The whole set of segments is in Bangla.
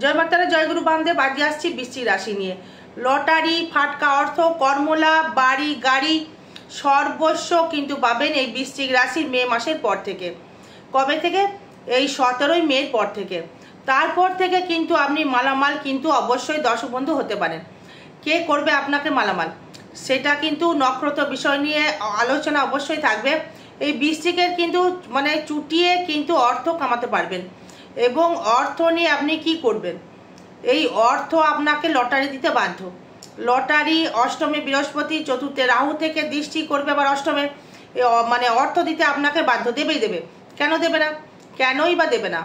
জয় মাতারা, জয়গুরু বান্ধব। আজকে আসছি বৃশ্চিক রাশি নিয়ে। লটারি, ফাটকা অর্থ, কর্মলাভ, বাড়ি গাড়ি সর্বস্ব কিন্তু পাবেন এই বৃশ্চিক রাশির মে মাসের পর থেকে। কবে থেকে? এই 17ই মের পর থেকে। তারপর থেকে কিন্তু আপনি মালামাল কিন্তু অবশ্যই দর্শক বন্ধু হতে পারেন। কে করবে আপনাকে মালামাল, সেটা কিন্তু নক্ষত্র বিষয় নিয়ে আলোচনা অবশ্যই থাকবে। এই বৃশ্চিকের কিন্তু মানে চুটিয়ে কিন্তু অর্থ কামাতে পারবেন। এবং অর্থ নিয়ে আপনি কি করবেন, এই অর্থ আপনাকে লটারি দিতে বাধ্য। লটারি, অষ্টমে বৃহস্পতি, চতুর্থে রাহু থেকে দৃষ্টি করবে, আবার অষ্টমে মানে অর্থ দিতে আপনাকে বাধ্য, দেবেই দেবে। কেন দেবে না? কেনই বা দেবে না?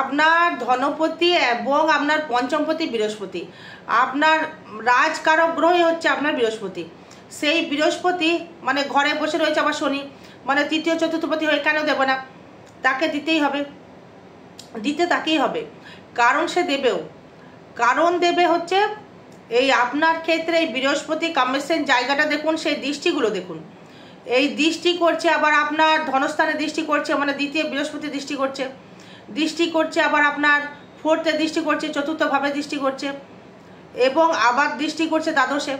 আপনার ধনপতি এবং আপনার পঞ্চমপতি বৃহস্পতি, আপনার রাজকারক গ্রহই হচ্ছে আপনার বৃহস্পতি। সেই বৃহস্পতি মানে ঘরে বসে রয়েছে, আবার শনি মানে তৃতীয় চতুর্থপতি হয়ে, কেন দেবে না? তাকে দিতেই হবে, দিতে তাকেই হবে। কারণ সে দেবেও, কারণ দেবে হচ্ছে এই আপনার ক্ষেত্রে এই বৃহস্পতি কামেশন জায়গাটা দেখুন, সেই দৃষ্টিগুলো দেখুন। এই দৃষ্টি করছে, আবার আপনার ধনস্থানে দৃষ্টি করছে, মানে দ্বিতীয় বৃহস্পতি দৃষ্টি করছে, দৃষ্টি করছে, আবার আপনার ফোর্থে দৃষ্টি করছে, চতুর্থভাবে দৃষ্টি করছে, এবং আবার দৃষ্টি করছে দ্বাদশে।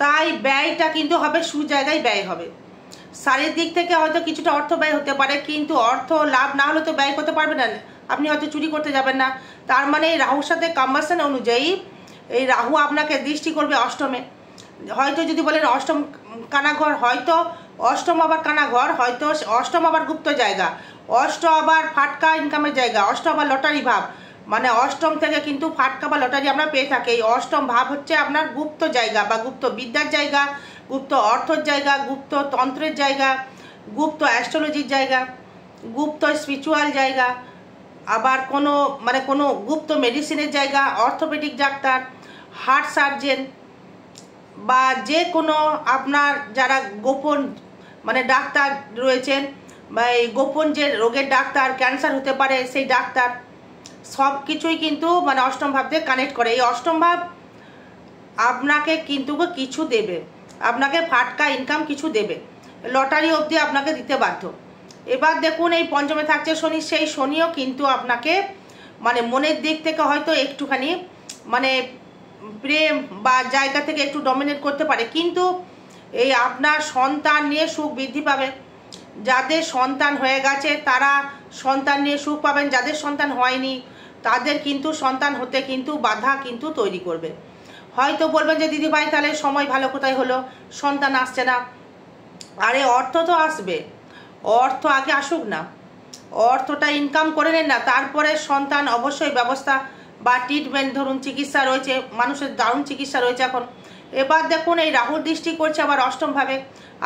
তাই ব্যয়টা কিন্তু হবে সুজায়গায় ব্যয় হবে। শারীরিক দিক থেকে হয়তো কিছুটা অর্থ ব্যয় হতে পারে, কিন্তু অর্থ লাভ না হলে তো ব্যয় করতে পারবেন না। আপনি হয়তো চুরি করতে যাবেন না। তার মানে এই রাহুর সাথে কম্বাসন অনুযায়ী এই রাহু আপনাকে দৃষ্টি করবে অষ্টমে। হয়তো যদি বলেন অষ্টম কানাঘর, হয়তো অষ্টম আবার কানাঘর, হয়তো অষ্টম আবার গুপ্ত জায়গা, অষ্ট আবার ফাটকা ইনকামের জায়গা, অষ্ট আবার লটারি ভাব, মানে অষ্টম থেকে কিন্তু ফাটকা বা লটারি আমরা পেয়ে থাকি। এই অষ্টম ভাব হচ্ছে আপনার গুপ্ত জায়গা বা গুপ্ত বিদ্যার জায়গা, গুপ্ত অর্থর জায়গা, গুপ্ত তন্ত্রের জায়গা, গুপ্ত অ্যাস্ট্রোলজির জায়গা, গুপ্ত স্পিরিচুয়াল জায়গা, আবার কোনো গুপ্ত মেডিসিনের জায়গা, অর্থোপেডিক ডাক্তার, হার্ট সার্জেন, বা যে কোনো আপনার যারা গোপন মানে ডাক্তার রয়েছেন, বা এই গোপন যে রোগের ডাক্তার, ক্যান্সার হতে পারে সেই ডাক্তার, সব কিছুই কিন্তু মানে অষ্টম ভাব দিয়ে কানেক্ট করে। এই অষ্টম ভাব আপনাকে কিন্তু কিছু দেবে, আপনাকে ফাটকা ইনকাম কিছু দেবে, লটারি অবধি আপনাকে দিতে বাধ্য। এবার দেখুন এই পঞ্চমে থাকছে শনি, সেই শনিও কিন্তু আপনাকে মানে মনের দিক থেকে হয়তো একটুখানি মানে প্রেম বা জায়গা থেকে একটু ডমিনেট করতে পারে, কিন্তু এই আপনার সন্তান নিয়ে সুখ বৃদ্ধি পাবে। যাদের সন্তান হয়ে গেছে তারা সন্তান নিয়ে সুখ পাবেন, যাদের সন্তান হয়নি তাদের কিন্তু সন্তান হতে কিন্তু বাধা কিন্তু তৈরি করবে। হয়তো বলবেন যে দিদি ভাই তাহলে সময় ভালো কোথায় হলো, সন্তান আসছে না। আরে অর্থ তো আসবে, অর্থ আগে আসুক না, অর্থটা ইনকাম করে নেন না, তারপরে সন্তান অবশ্যই ব্যবস্থা বা ট্রিটমেন্ট, ধরুন চিকিৎসা রয়েছে, মানুষের দারুণ চিকিৎসা রয়েছে এখন। এবার দেখুন এই রাহুর দৃষ্টি করছে আবার অষ্টম ভাবে,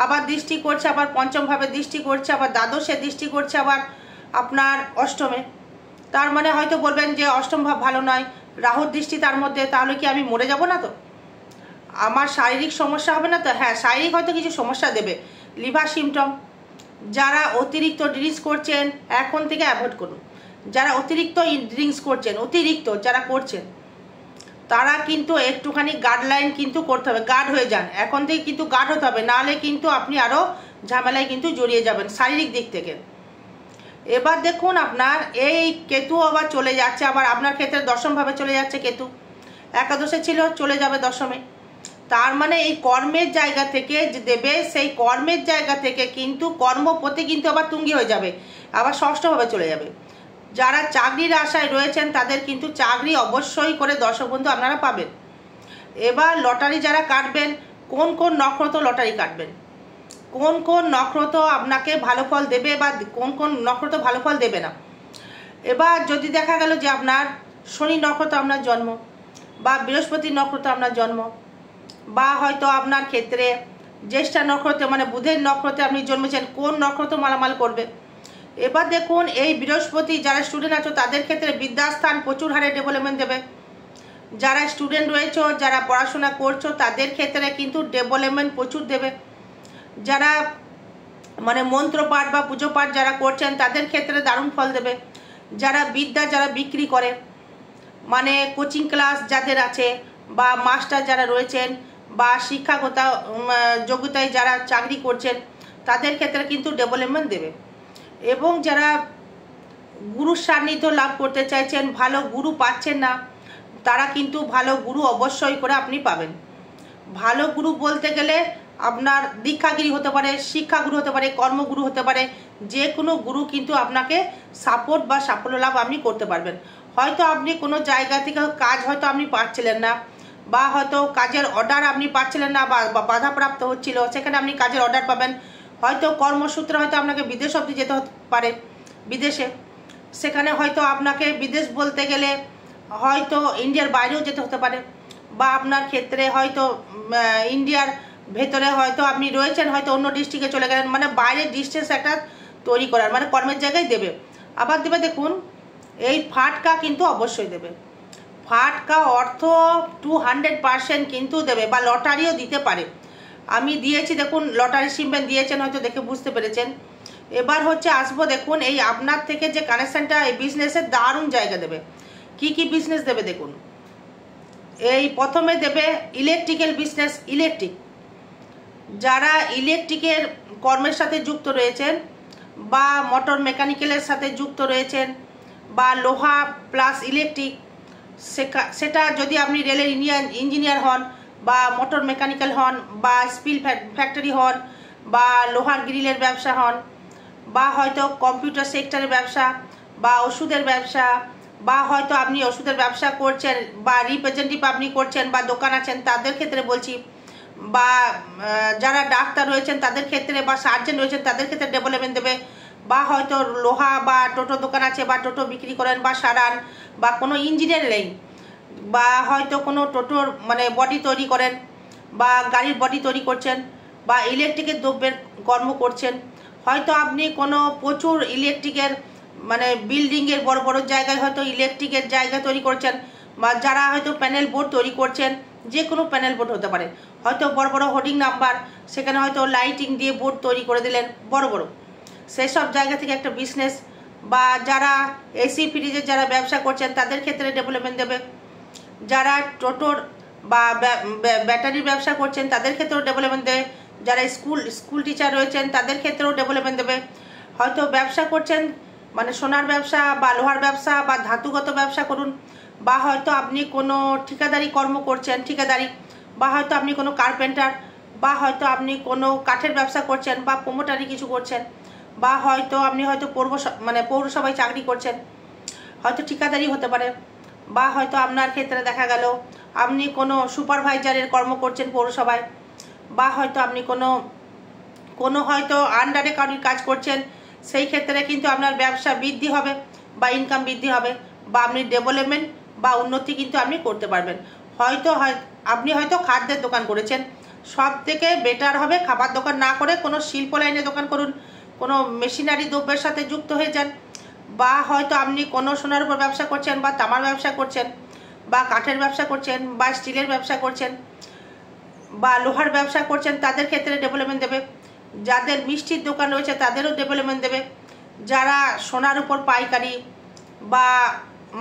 আবার দৃষ্টি করছে, আবার পঞ্চম ভাবে দৃষ্টি করছে, আবার দ্বাদশে দৃষ্টি করছে, আবার আপনার অষ্টমে। তার মানে হয়তো বলবেন যে অষ্টম ভাব ভালো নয়, রাহুর দৃষ্টি তার মধ্যে, তাহলে কি আমি মরে যাব না তো? আমার শারীরিক সমস্যা হবে না তো? হ্যাঁ, শারীরিক হয়তো কিছু সমস্যা দেবে, লিভার সিমটম। যারা অতিরিক্ত ড্রিঙ্কস করছেন এখন থেকে অ্যাভয়েড করুন। যারা অতিরিক্ত ড্রিঙ্কস করছেন, অতিরিক্ত যারা করছেন, তারা কিন্তু একটুখানি গাইডলাইন কিন্তু করতে হবে, গার্ড হয়ে যান এখন থেকে, কিন্তু গার্ড হতে হবে, নাহলে কিন্তু আপনি আরও ঝামেলায় কিন্তু জড়িয়ে যাবেন শারীরিক দিক থেকে। এবার দেখুন আপনার এই কেতু আবার চলে যাচ্ছে, আবার আপনার ক্ষেত্রে দশমভাবে চলে যাচ্ছে কেতু, একাদশে ছিল চলে যাবে দশমে। তার মানে এই কর্মের জায়গা থেকে যে দেবে, সেই কর্মের জায়গা থেকে কিন্তু কর্মপতি কিন্তু আবার তুঙ্গি হয়ে যাবে, আবার ষষ্ঠভাবে চলে যাবে। যারা চাকরির আশায় রয়েছেন তাদের কিন্তু চাকরি অবশ্যই করে দর্শক বন্ধু আপনারা পাবেন। এবার লটারি যারা কাটবেন, কোন কোন নক্ষত্র লটারি কাটবেন, কোন কোন নক্ষত্র আপনাকে ভালো ফল দেবে বা কোন কোন নক্ষত্র ভালো ফল দেবে না। এবার যদি দেখা গেল যে আপনার শনি নক্ষত্র আপনার জন্ম, বা বৃহস্পতি নক্ষত্র আপনার জন্ম, বা হয়তো আপনার ক্ষেত্রে জ্যেষ্ঠা নক্ষত্রে মানে বুধের নক্ষত্রে আপনি জন্মেছেন, কোন নক্ষত্র মালামাল করবে। এবার দেখুন এই বৃহস্পতি যারা স্টুডেন্ট আছো তাদের ক্ষেত্রে বিদ্যাস্থান প্রচুর হারে ডেভেলপমেন্ট দেবে। যারা স্টুডেন্ট রয়েছে, যারা পড়াশোনা করছো তাদের ক্ষেত্রে কিন্তু ডেভেলপমেন্ট প্রচুর দেবে। যারা মানে মন্ত্রপাঠ বা পুজো পাঠ যারা করছেন তাদের ক্ষেত্রে দারুণ ফল দেবে। যারা বিদ্যা যারা বিক্রি করে, মানে কোচিং ক্লাস যাদের আছে, বা মাস্টার যারা রয়েছেন, বা শিক্ষাগত যোগ্যতায় যারা চাকরি করছেন তাদের ক্ষেত্রে কিন্তু ডেভেলপমেন্ট দেবে। এবং যারা গুরুর সান্নিধ্য লাভ করতে চাইছেন, ভালো গুরু পাচ্ছেন না, তারা কিন্তু ভালো গুরু অবশ্যই করে আপনি পাবেন। ভালো গুরু বলতে গেলে আপনার দীক্ষাগিরি হতে পারে, শিক্ষাগুরু হতে পারে, কর্মগুরু হতে পারে, যে কোনো গুরু কিন্তু আপনাকে সাপোর্ট বা সাফল্য লাভ আপনি করতে পারবেন। হয়তো আপনি কোনো জায়গা থেকে কাজ হয়তো আপনি পাচ্ছিলেন না, বা হয়তো কাজের অর্ডার আপনি পাচ্ছিলেন না, বা বাধাপ্রাপ্ত হচ্ছিল, সেখানে আপনি কাজের অর্ডার পাবেন। হয়তো কর্মসূত্রে হয়তো আপনাকে বিদেশ অবধি যেতে হতে পারে, বিদেশে, সেখানে হয়তো আপনাকে বিদেশ বলতে গেলে হয়তো ইন্ডিয়ার বাইরেও যেতে হতে পারে, বা আপনার ক্ষেত্রে হয়তো ইন্ডিয়ার ভেতরে হয়তো আপনি রয়েছেন, হয়তো অন্য ডিস্ট্রিক্টে চলে গেলেন, মানে বাইরের ডিস্টেন্স একটা তৈরি করার, মানে কর্মের জায়গায় দেবে। আবার দেবে দেখুন এই ফাটকা কিন্তু অবশ্যই দেবে, ফাটকা অর্থ 200% কিন্তু দেবে, বা লটারিও দিতে পারে। আমি দিয়েছি দেখুন, লটারি সিম্বল দিয়েছেন, হয়তো দেখে বুঝতে পেরেছেন। এবার হচ্ছে আসবো দেখুন এই আপনার থেকে যে কানেকশানটা এই বিজনেসের দারুণ জায়গা দেবে। কি কি বিজনেস দেবে দেখুন, এই প্রথমে দেবে ইলেকট্রিক্যাল বিজনেস। ইলেকট্রিক, যারা ইলেকট্রিকের কর্মের সাথে যুক্ত রয়েছেন, বা মোটর মেকানিক্যালের সাথে যুক্ত রয়েছেন, বা লোহা প্লাস ইলেকট্রিক, সেটা যদি আপনি রেলের ইঞ্জিনিয়ার হন, বা মোটর মেকানিক্যাল হন, বা স্টিল ফ্যাক্টরি হন, বা লোহার গ্রিলের ব্যবসা হন, বা হয়তো কম্পিউটার সেক্টরের ব্যবসা, বা ওষুধের ব্যবসা, বা হয়তো আপনি ওষুধের ব্যবসা করছেন, বা রিপ্রেজেন্টেটিভ আপনি করছেন, বা দোকান আছেন তাদের ক্ষেত্রে বলছি, বা যারা ডাক্তার রয়েছেন তাদের ক্ষেত্রে, বা সার্জন রয়েছেন তাদের ক্ষেত্রে ডেভেলপমেন্ট দেবে, বা হয়তো লোহা বা টোটো দোকান আছে, বা টোটো বিক্রি করেন, বা সারান, বা কোনো ইঞ্জিনিয়ার লাইন, বা হয়তো কোনো টোটোর মানে বডি তৈরি করেন, বা গাড়ির বডি তৈরি করছেন, বা ইলেকট্রিকের দ্রব্যের কর্ম করছেন, হয়তো আপনি কোনো প্রচুর ইলেকট্রিকের মানে বিল্ডিংয়ের বড় বড় জায়গায় হয়তো ইলেকট্রিকের জায়গা তৈরি করছেন, বা যারা হয়তো প্যানেল বোর্ড তৈরি করছেন, যে কোনো প্যানেল বোর্ড হতে পারে, হয়তো বড় বড় হোর্ডিং নাম্বার, সেখানে হয়তো লাইটিং দিয়ে বোর্ড তৈরি করে দিলেন বড় বড়, সেই সব জায়গা থেকে একটা বিজনেস। বা যারা এসি ফ্রিজের যারা ব্যবসা করছেন তাদের ক্ষেত্রে ডেভেলপমেন্ট দেবে, যারা টোটোর বা ব্যাটারির ব্যবসা করছেন তাদের ক্ষেত্রেও ডেভেলপমেন্ট দেবে, যারা স্কুল টিচার রয়েছেন তাদের ক্ষেত্রেও ডেভেলপমেন্ট দেবে, হয়তো ব্যবসা করছেন মানে সোনার ব্যবসা, বা লোহার ব্যবসা, বা ধাতুগত ব্যবসা করুন, বা হয়তো আপনি কোনো ঠিকাদারি কর্ম করছেন, ঠিকাদারি, বা হয়তো আপনি কোনো কার্পেন্টার, বা হয়তো আপনি কোনো কাঠের ব্যবসা করছেন, বা প্রোমোটারি কিছু করছেন, বা হয়তো আপনি হয়তো পৌরসভায় চাকরি করছেন, হয়তো ঠিকাদারি হতে পারে, বা হয়তো আপনার ক্ষেত্রে দেখা গেল আপনি কোনো সুপারভাইজারের কর্ম করছেন পৌরসভায়, বা হয়তো আপনি কোনো হয়তো আন্ডারে কারোর কাজ করছেন, সেই ক্ষেত্রে কিন্তু আপনার ব্যবসা বৃদ্ধি হবে, বা ইনকাম বৃদ্ধি হবে, বা আপনি ডেভেলপমেন্ট বা উন্নতি কিন্তু আপনি করতে পারবেন। আপনি হয়তো খাদ্যের দোকান করেছেন, সব থেকে বেটার হবে খাবার দোকান না করে কোনো শিল্প লাইনে দোকান করুন, কোনো মেশিনারি দ্রব্যের সাথে যুক্ত হয়ে যান, বা হয়তো আপনি কোনো সোনার উপর ব্যবসা করছেন, বা তামার ব্যবসা করছেন, বা কাঠের ব্যবসা করছেন, বা স্টিলের ব্যবসা করছেন, বা লোহার ব্যবসা করছেন, তাদের ক্ষেত্রে ডেভেলপমেন্ট দেবে। যাদের মিষ্টির দোকান রয়েছে তাদেরও ডেভেলপমেন্ট দেবে। যারা সোনার উপর পাইকারি বা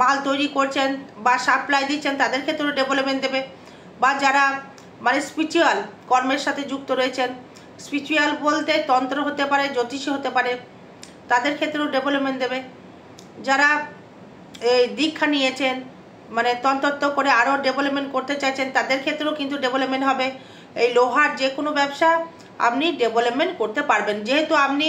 মাল তৈরি করছেন বা সাপ্লাই দিচ্ছেন তাদের ক্ষেত্রেও ডেভেলপমেন্ট দেবে। বা যারা মানে স্পিরিচুয়াল কর্মের সাথে যুক্ত রয়েছেন, স্পিরিচুয়াল বলতে তন্ত্র হতে পারে, জ্যোতিষী হতে পারে, তাদের ক্ষেত্রেও ডেভেলপমেন্ট দেবে। যারা এই দীক্ষা নিয়েছেন মানে তন্ত্রত্ব করে আরও ডেভেলপমেন্ট করতে চাইছেন তাদের ক্ষেত্রেও কিন্তু ডেভেলপমেন্ট হবে। এই লোহার যে কোনো ব্যবসা আপনি ডেভেলপমেন্ট করতে পারবেন, যেহেতু আপনি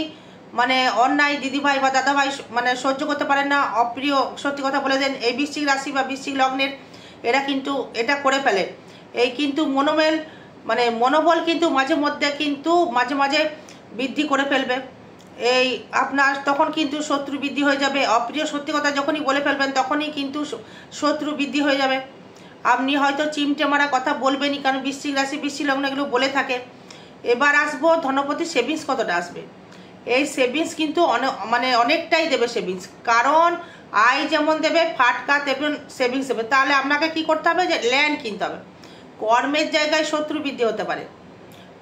মানে অন্যায় দিদিভাই বা দাদাভাই মানে সহ্য করতে পারেন না, অপ্রিয় সত্যি কথা বলে দেন। এই বৃশ্চিক রাশি বা বৃশ্চিক লগ্নের এরা কিন্তু এটা করে ফেলে। এই কিন্তু মনোবল কিন্তু মাঝে মাঝে বৃদ্ধি করে ফেলবে। এই আপনার তখন কিন্তু শত্রু বৃদ্ধি হয়ে যাবে। অপ্রিয় সত্যি কথা যখনই বলে ফেলবেন তখনই কিন্তু শত্রু বৃদ্ধি হয়ে যাবে। আপনি হয়তো চিমটে মারা কথা বলবেনই, কারণ বৃশ্চিক রাশি বৃশ্চিক লগ্ন এগুলো বলে থাকে। এবার আসবো ধনপতি সেভিংস কতটা আসবে। এই সেভিংস কিন্তু অনেকটাই দেবে সেভিংস, কারণ আয় যেমন দেবে ফাটকা তেমন সেভিংস দেবে। তাহলে আপনাকে কি করতে হবে, যে ল্যান্ড কিনতে হবে। কর্মের জায়গায় শত্রু বৃদ্ধি হতে পারে।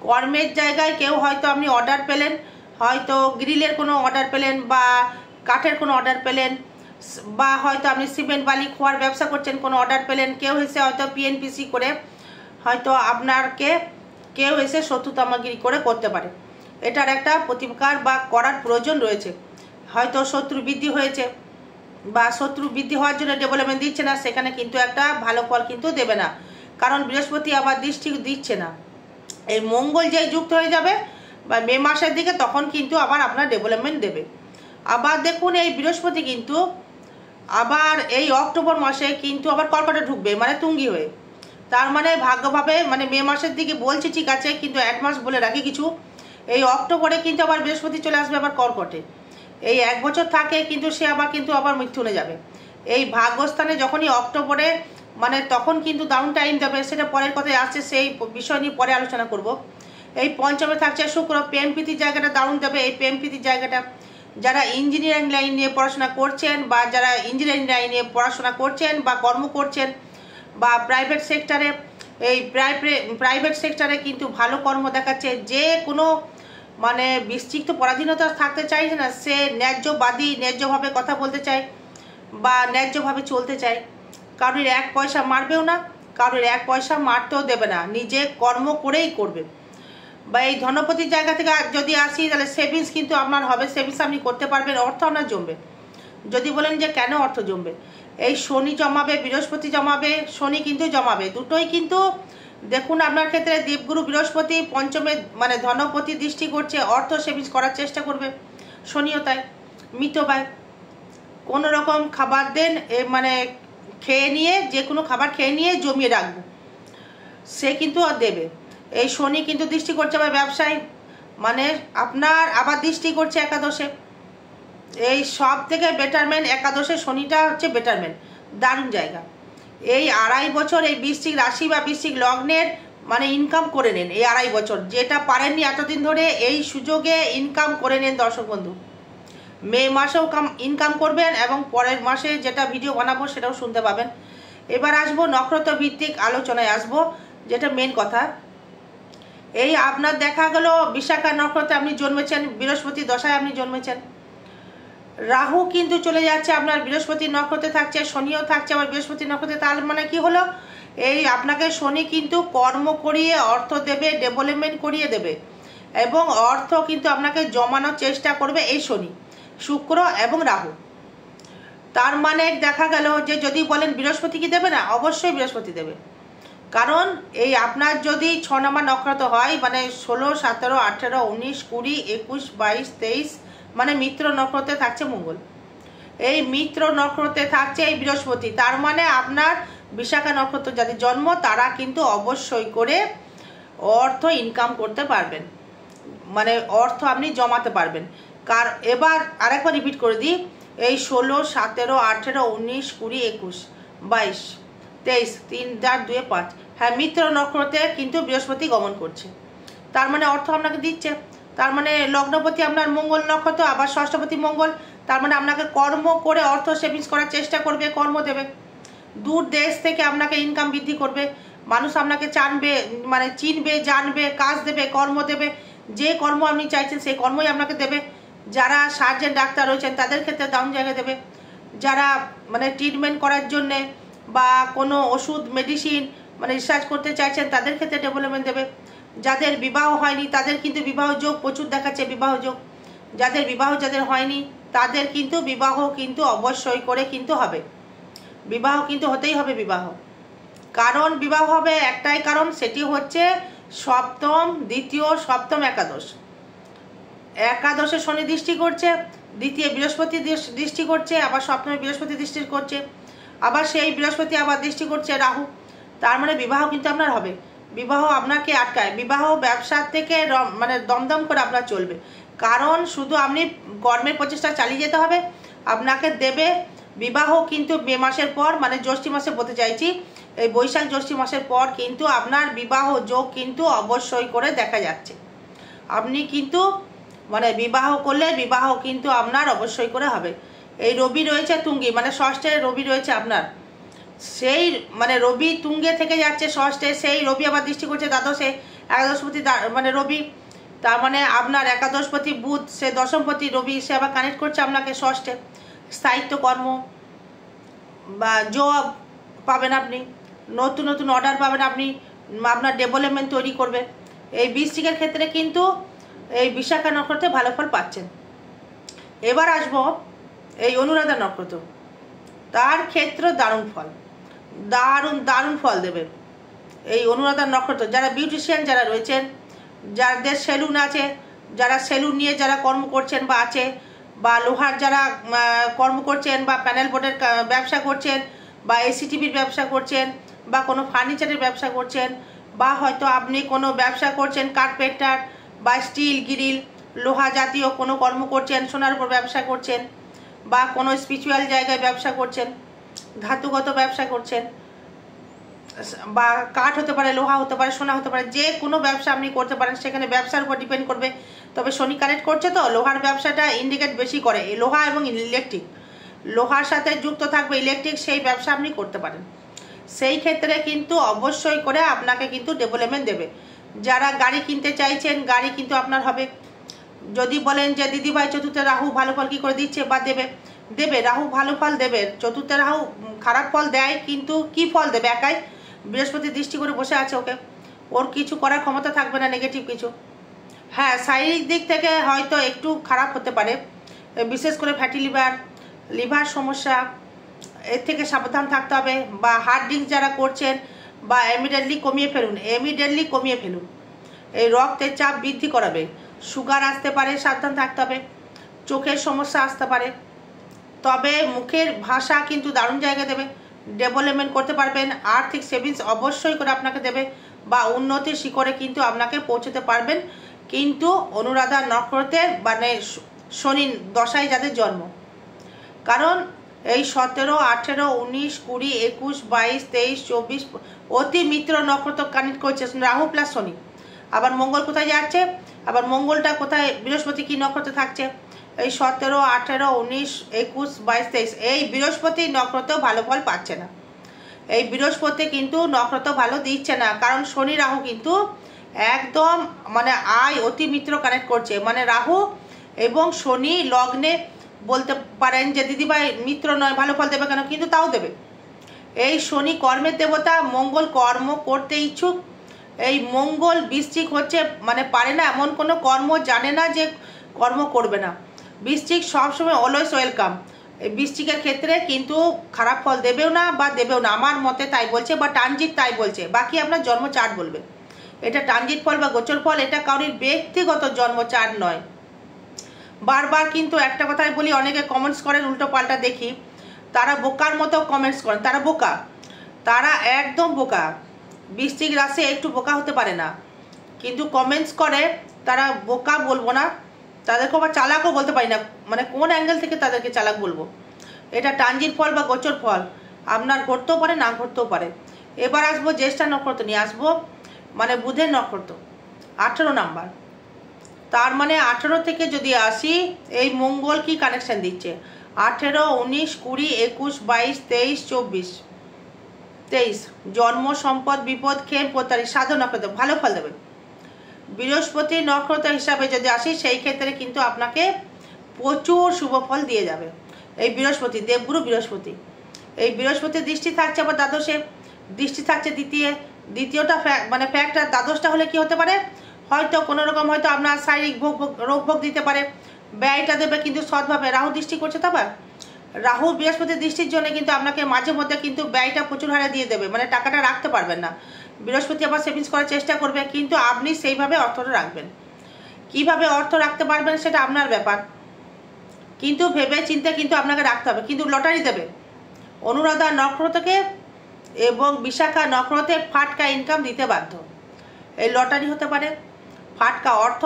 কর্মের জায়গায় কেউ হয়তো আপনি অর্ডার পেলেন, হয়তো গ্রিলের কোনো অর্ডার পেলেন, বা কাঠের কোনো অর্ডার পেলেন, বা হয়তো আপনি সিমেন্ট বালি খোয়ার ব্যবসা করছেন, কোনো অর্ডার পেলেন, কেউ এসে হয়তো পিএনপিসি করে হয়তো আপনাকে কেউ এসে শত্রুতামাগিরি করে করতে পারে। এটার একটা প্রতিকার বা করার প্রয়োজন রয়েছে। হয়তো শত্রু বৃদ্ধি হয়েছে, বা শত্রু বৃদ্ধি হওয়ার জন্য ডেভেলপমেন্ট দিচ্ছে না, সেখানে কিন্তু একটা ভালো ফল কিন্তু দেবে না, কারণ বৃহস্পতি আবার দৃষ্টি দিচ্ছে না। এই মঙ্গল যেই যুক্ত হয়ে যাবে বা মে মাসের দিকে, তখন কিন্তু আবার আপনার ডেভেলপমেন্ট দেবে। আবার দেখুন এই বৃহস্পতি কিন্তু আবার এই অক্টোবর মাসে কিন্তু আবার কর্কটে ঢুকবে, মানে তুঙ্গি হয়ে। তার মানে ভাগ্যভাবে মানে মে মাসের দিকে বলছি ঠিক আছে, কিন্তু এক মাস বলে রাখি কিছু, এই অক্টোবরে কিন্তু আবার বৃহস্পতি চলে আসবে আবার কর্কটে। এই এক বছর থাকে, কিন্তু সে আবার মিথুনে যাবে। এই ভাগ্যস্থানে যখনই অক্টোবরে মানে তখন কিন্তু দারুণ টাইম যাবে, সেটা পরের কথায় আসছে, সেই বিষয় নিয়ে পরে আলোচনা করব। এই পঞ্চমে থাকছে শুক্র, প্রেম প্রীতির জায়গাটা দারুণ যাবে। এই প্রেম প্রীতির জায়গাটা যারা ইঞ্জিনিয়ারিং লাইন নিয়ে পড়াশোনা করছেন বা যারা ইঞ্জিনিয়ারিং লাইন নিয়ে পড়াশোনা করছেন বা কর্ম করছেন বা প্রাইভেট সেক্টরে, এই প্রাইভেট সেক্টরে কিন্তু ভালো কর্ম দেখাচ্ছে। যে কোনো মানে বৃশ্চিক তো পরাধীনতা থাকতে চাইছে না, সে ন্যায্যবাদী, ন্যায্যভাবে কথা বলতে চায় বা ন্যায্যভাবে চলতে চায়। কারোর এক পয়সা মারবেও না, কারোর এক পয়সা মারতেও দেবে না, নিজে কর্ম করেই করবে। বা এই ধনপতির জায়গা থেকে যদি আসি, তাহলে সেভিংস কিন্তু আপনার হবে, সেভিংস আপনি করতে পারবেন, অর্থ আপনার জমবে। যদি বলেন যে কেন অর্থ জমবে, এই শনি জমাবে, বৃহস্পতি জমাবে, শনি কিন্তু জমাবে, দুটোই কিন্তু দেখুন আপনার ক্ষেত্রে দেবগুরু বৃহস্পতি পঞ্চমে মানে ধনপতি দৃষ্টি করছে, অর্থ সেভিংস করার চেষ্টা করবে। শনিও তাই মিতব্যয়, কোনো রকম খাবার দেন মানে খেয়ে নিয়ে, যে কোনো খাবার খেয়ে নিয়ে জমিয়ে রাখবো, সে কিন্তু দেবে। এই শনি কিন্তু দৃষ্টি করছে আবার ব্যবসায়, মানে আপনার আবার দৃষ্টি করছে একাদশে। এই সব থেকে বেটারমেন্ট একাদশে শনিটা হচ্ছে বেটারমেন্ট, দারুণ জায়গা। এই 2.5 বছর এই বৃশ্চিক রাশি বা বৃশ্চিক লগ্নের মানে ইনকাম করে নেন, এই 2.5 বছর যেটা পারেননি এতদিন ধরে, এই সুযোগে ইনকাম করে নেন দর্শক বন্ধু। মে মাসেও ইনকাম করবেন এবং পরের মাসে যেটা ভিডিও বানাবো সেটাও শুনতে পাবেন। এবার আসবো নক্ষত্র ভিত্তিক আলোচনায় আসবো, যেটা মেন কথা। এই আপনার দেখা গেল বিশাখা নক্ষত্রে আপনি জন্মেছেন, বৃহস্পতি দশায় আপনি জন্মেছেন, রাহু কিন্তু চলে যাচ্ছে আপনার বৃহস্পতি নক্ষত্রে থাকছে, শনিও থাকছে আবার বৃহস্পতি নক্ষত্রে। তার মানে কি হলো, এই আপনাকে শনি কিন্তু কর্ম করিয়ে অর্থ দেবে, ডেভেলপমেন্ট করিয়ে দেবে এবং অর্থ কিন্তু আপনাকে জমানোর চেষ্টা করবে এই শনি, শুক্র এবং রাহু। তার মানে দেখা গেল যে যদি বলেন বৃহস্পতি কি দেবে না, অবশ্যই বৃহস্পতি দেবে। কারণ এই আপনার যদি 6 নম্বর নক্ষত্র হয়, মানে 16, 17, 18, 19, 20, 21, 22, 23, মানে মিত্র নক্ষত্রে থাকছে মঙ্গল, এই মিত্র নক্ষত্রে থাকছে এই বৃহস্পতি। তার মানে আপনার বিশাখা নক্ষত্র যাদের জন্ম, তারা কিন্তু অবশ্যই করে অর্থ ইনকাম করতে পারবেন, মানে অর্থ আপনি জমাতে পারবেন। এবার আরেকবার রিপিট করে দিই, এই 16, 17, 18, 19, 20, 21, 22, 23, 3, 4, 2, 5, হ্যাঁ মিত্র নক্ষত্রে কিন্তু বৃহস্পতি গমন করছে। তার মানে অর্থ আপনাকে দিচ্ছে। তার মানে লগ্নপতি আপনার মঙ্গল নক্ষত্র, আবার ষষ্ঠপতি মঙ্গল, তার মানে আপনাকে কর্ম করে অর্থ সেভিংস করার চেষ্টা করবে, কর্ম দেবে। দূর দেশ থেকে আপনাকে ইনকাম বৃদ্ধি করবে, মানুষ আপনাকে জানবে, মানে চিনবে, জানবে, কাজ দেবে, কর্ম দেবে। যে কর্ম আপনি চাইছেন সেই কর্মই আপনাকে দেবে। যারা সার্জন ডাক্তার রয়েছেন তাদের ক্ষেত্রে দারুণ জায়গা দেবে। যারা মানে ট্রিটমেন্ট করার জন্যে বা কোনো ওষুধ মেডিসিন মানে রিসার্চ করতে চাইছেন তাদের ক্ষেত্রে ডেভেলপমেন্ট দেবে। যাদের বিবাহ হয়নি তাদের কিন্তু বিবাহ যোগ প্রচুর দেখাচ্ছে, বিবাহ যোগ। যাদের হয়নি তাদের কিন্তু বিবাহ কিন্তু অবশ্যই করে কিন্তু হবে, বিবাহ কিন্তু হতেই হবে বিবাহ। কারণ বিবাহ হবে একটাই কারণ, সেটি হচ্ছে সপ্তম, দ্বিতীয়, সপ্তম, একাদশে শনি দৃষ্টি করছে, দ্বিতীয় বৃহস্পতি দৃষ্টি করছে, আবার সপ্তমে বৃহস্পতি দৃষ্টি করছে, আবার সেই বৃহস্পতি আবার দৃষ্টি করছে রাহু। তার মানে বিবাহ কিন্তু আপনার হবে। বিবাহ আপনাকে আটকায়, বিবাহ ব্যবসা থেকে মানে দমদম করে আপনার চলবে। কারণ শুধু আপনি কর্মের প্রচেষ্টা চালিয়ে যেতে হবে, আপনাকে দেবে। বিবাহ কিন্তু মে মাসের পর, মানে জ্যৈষ্ঠী মাসে বলতে চাইছি, এই বৈশাখ জ্যৈষ্ঠী মাসের পর কিন্তু আপনার বিবাহ যোগ কিন্তু অবশ্যই করে দেখা যাচ্ছে। আপনি কিন্তু মানে বিবাহ করলে বিবাহ কিন্তু আপনার অবশ্যই করে হবে। এই রবি রয়েছে তুঙ্গি, মানে ষষ্ঠে রবি রয়েছে আপনার, সেই মানে রবি তুঙ্গে থেকে যাচ্ছে ষষ্ঠে, সেই রবি আবার দৃষ্টি করছে দ্বাদশে, একাদশপতি মানে রবি। তার মানে আপনার একাদশপতি বুধ, সে দশমপতি রবি, সে আবার কানেক্ট করছে আপনাকে ষষ্ঠে। স্থায়িত্ব কর্ম বা জব পাবেন আপনি, নতুন নতুন অর্ডার পাবেন আপনি, আপনার ডেভেলপমেন্ট তৈরি করবে। এই বৃশ্চিকের ক্ষেত্রে কিন্তু এই বিশাখা নক্ষত্রে ভালো ফল পাচ্ছেন। এবার আসবো এই অনুরাধা নক্ষত্র। তার ক্ষেত্রে দারুণ ফল, দারুণ দারুণ ফল দেবে এই অনুরাধা নক্ষত্র। যারা বিউটিশিয়ান যারা রয়েছেন, যাদের সেলুন আছে, যারা সেলুন নিয়ে যারা কর্ম করছেন বা আছে, বা লোহার যারা কর্ম করছেন, বা প্যানেল বোর্ডের ব্যবসা করছেন, বা এসিটিভির ব্যবসা করছেন, বা কোনো ফার্নিচারের ব্যবসা করছেন, বা হয়তো আপনি কোনো ব্যবসা করছেন কার্পেন্টার বা স্টিল গ্রিল লোহা জাতীয় কোনো কর্ম করছেন, সোনার উপর ব্যবসা করছেন, বা কোনো স্পিরিচুয়াল জায়গায় ব্যবসা করছেন, ধাতুগত ব্যবসা করছেন, বা কাঠ হতে পারে, লোহা হতে পারে, সোনা হতে পারে, যে কোনো ব্যবসা আপনি করতে পারেন। সেখানে ব্যবসার উপর ডিপেন্ড করবে। তবে শনি কানেক্ট করছে তো লোহার ব্যবসাটা ইন্ডিকেট বেশি করে, লোহা এবং ইলেকট্রিক, লোহার সাথে যুক্ত থাকবে ইলেকট্রিক, সেই ব্যবসা আপনি করতে পারেন। সেই ক্ষেত্রে কিন্তু অবশ্যই করে আপনাকে কিন্তু ডেভেলপমেন্ট দেবে। যারা গাড়ি কিনতে চাইছেন, গাড়ি কিন্তু আপনার হবে। যদি বলেন যে দিদিভাই চতুর্থে রাহু ভালো ফল কী করে দিচ্ছে, বা দেবে, দেবে রাহু ভালো ফল দেবে। চতুর্থে রাহু খারাপ ফল দেয়, কিন্তু কি ফল দেবে? একাই বৃহস্পতি দৃষ্টি করে বসে আছে, ওকে ওর কিছু করার ক্ষমতা থাকবে না নেগেটিভ কিছু। হ্যাঁ, শারীরিক দিক থেকে হয়তো একটু খারাপ হতে পারে, বিশেষ করে ফ্যাটি লিভার সমস্যা, এর থেকে সাবধান থাকতে হবে। বা হার্ড ড্রিঙ্কস যারা করছেন, বা ইমিডিয়েটলি কমিয়ে ফেলুন। এই রক্তের চাপ বৃদ্ধি করাবে, সুগার আসতে পারে, সাবধান থাকতে হবে। চোখের সমস্যা আসতে পারে। তবে মুখের ভাষা কিন্তু দারুণ জায়গা দেবে, ডেভেলপমেন্ট করতে পারবেন। আর্থিক সেভিংস অবশ্যই করে আপনাকে দেবে, বা উন্নতির শিখরে কিন্তু আপনাকে পৌঁছতে পারবেন। কিন্তু অনুরাধা নক্ষত্রের মানে শনি দশায় যাদের জন্ম, কারণ এই 17, 18, 19, 20, 21, 22, 23, 24 অতি মিত্র নক্ষত্র কানেক্ট করছে রাহু প্লাস শনি। আবার মঙ্গল কোথায় যাচ্ছে, আবার মঙ্গলটা কোথায়, বৃহস্পতি কি নক্ষত্রে থাকছে, এই 17, 18, 19, 21, 22, 23 এই বৃহস্পতি নক্ষত্র ভালো ফল পাচ্ছে না। এই বৃহস্পতি কিন্তু নক্ষত্র ভালো দিচ্ছে না, কারণ শনি রাহু কিন্তু একদম মানে অতি মিত্র কানেক্ট করছে। মানে রাহু এবং শনি লগ্নে বলতে পারেন যে দিদিভাই মিত্র নয়, ভালো ফল দেবে কেন? কিন্তু তাও দেবে। এই শনি কর্মের দেবতা, মঙ্গল কর্ম করতে ইচ্ছুক। এই মঙ্গল বৃশ্চিক হচ্ছে মানে পারে না এমন কোনো কর্ম, জানে না যে কর্ম করবে না। বৃশ্চিক সবসময় অলওয়েজ ওয়েলকাম। এই বৃশ্চিকের ক্ষেত্রে কিন্তু খারাপ ফল দেবেও না, বা দেবেও না, আমার মতে তাই বলছে, বা ট্রানজিট তাই বলছে। বাকি আপনার জন্ম চার্ট বলবে। এটা ট্রানজিট ফল বা গোচর ফল, এটা কারোর ব্যক্তিগত জন্ম চার্ট নয়। বারবার কিন্তু একটা কথাই বলি, অনেকে কমেন্টস করেন উল্টো পাল্টা দেখি, তারা বোকার মতো কমেন্টস করেন, তারা বোকা, তারা একদম বোকা। বৃশ্চিক রাশি একটু বোকা হতে পারে না, কিন্তু কমেন্টস করে, তারা বোকা বলবো না, তাদেরকে আবার চালাকও বলতে পারি না, মানে কোন অ্যাঙ্গেল থেকে তাদেরকে চালাক বলবো। এটা ট্রানজিট ফল বা গোচর ফল, আপনার ঘটতেও পারে, না ঘটতেও পারে। এবার আসবো জ্যেষ্ঠা নক্ষত্র নিয়ে আসবো, মানে বুধের নক্ষত্র 18 নাম্বার। তার মানে 18 থেকে যদি আসি, এই মঙ্গল কি কানেকশন দিচ্ছে, 18, 19, 20, 21, 22, 23, 24, 23 জন্ম, সম্পদ, বিপদ, ক্ষেম, প্রতারি, সাধু নক্ষত্র ভালো ফল দেবে। বৃহস্পতি নক্ষত্র হিসাবে যদি আসি, সেই ক্ষেত্রে কিন্তু আপনাকে প্রচুর শুভ ফল দিয়ে যাবে। এই বৃহস্পতি, দেবগুরু বৃহস্পতি, এই বৃহস্পতির দৃষ্টি থাকছে আবার দ্বাদশে, দৃষ্টি থাকছে দ্বিতীয়টা মানে ফ্যাক্টর। দ্বাদশটা হলে কি হতে পারে, হয়তো কোনো রকম হয়তো আপনার শারীরিক রোগ ভোগ দিতে পারে, ব্যয়টা দেবে, কিন্তু সৎভাবে। রাহু দৃষ্টি করছে, তো আবার রাহু বৃহস্পতির দৃষ্টির জন্য কিন্তু আপনাকে মাঝে মধ্যে কিন্তু ব্যয়টা প্রচুর হারে দিয়ে দেবে, মানে টাকাটা রাখতে পারবেন না। বৃহস্পতি আবার সেভিংস করার চেষ্টা করবে, কিন্তু আপনি সেইভাবে অর্থটা রাখবেন। কিভাবে অর্থ রাখতে পারবেন সেটা আপনার ব্যাপার, কিন্তু ভেবে চিন্তে কিন্তু আপনাকে রাখতে হবে। কিন্তু লটারি দেবে অনুরাধা নক্ষত্রকে এবং বিশাখা নক্ষত্রে ফাটকা ইনকাম দিতে বাধ্য। এই লটারি হতে পারে, ফাটকা অর্থ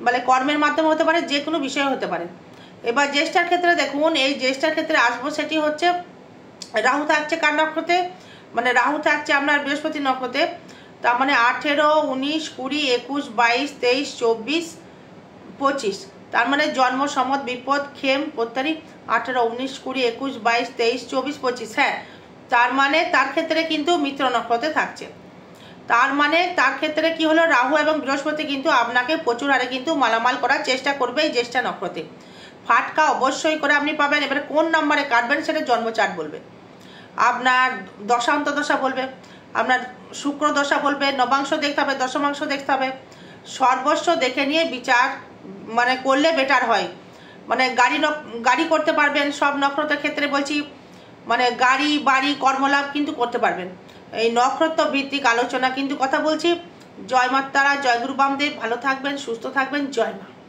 মানে কর্মের মাধ্যমে হতে পারে, যে কোনো বিষয় হতে পারে। এবার জ্যেষ্ঠার ক্ষেত্রে দেখুন, এই জ্যেষ্ঠার ক্ষেত্রে আসবো, সেটি হচ্ছে রাহু থাকছে কার নক্ষত্রে, মানে রাহু থাকছে আপনার বৃহস্পতি নক্ষত্রে। তার মানে 18, 19, 20, 21, 22, 23, 24, 25 তার মানে জন্ম, সম্পদ, বিপদ, ক্ষেম, প্রত্যারি। 18, 19, 20, 21, 22, 23, 24, 25 হ্যাঁ, তার মানে তার ক্ষেত্রে কিন্তু মিত্র নক্ষত্রে থাকছে। তার মানে তার ক্ষেত্রে কি হলো, রাহু এবং বৃহস্পতি কিন্তু আপনাকে প্রচুর হারে কিন্তু মালামাল করার চেষ্টা করবে এই জ্যেষ্ঠা নক্ষত্রে। ফাটকা অবশ্যই করে আপনি পাবেন। এবারে কোন নাম্বারে কাটবেন সেটা জন্ম চার্ট বলবে, আপনার দশান্ত দশা বলবে, আপনার শুক্র দশা বলবে, নবাংশ দেখতে হবে, দশমাংশ দেখতে হবে, সর্বস্ব দেখে নিয়ে বিচার মানে করলে বেটার হয়। মানে গাড়ি করতে পারবেন সব নক্ষত্রের ক্ষেত্রে বলছি, মানে গাড়ি বাড়ি কর্মলাভ কিন্তু করতে পারবেন। এই নক্ষত্র ভিত্তিক আলোচনা কিন্তু কথা বলছি। জয় মা তারা, জয় গুরু বামদেব। ভালো থাকবেন, সুস্থ থাকবেন। জয় মা।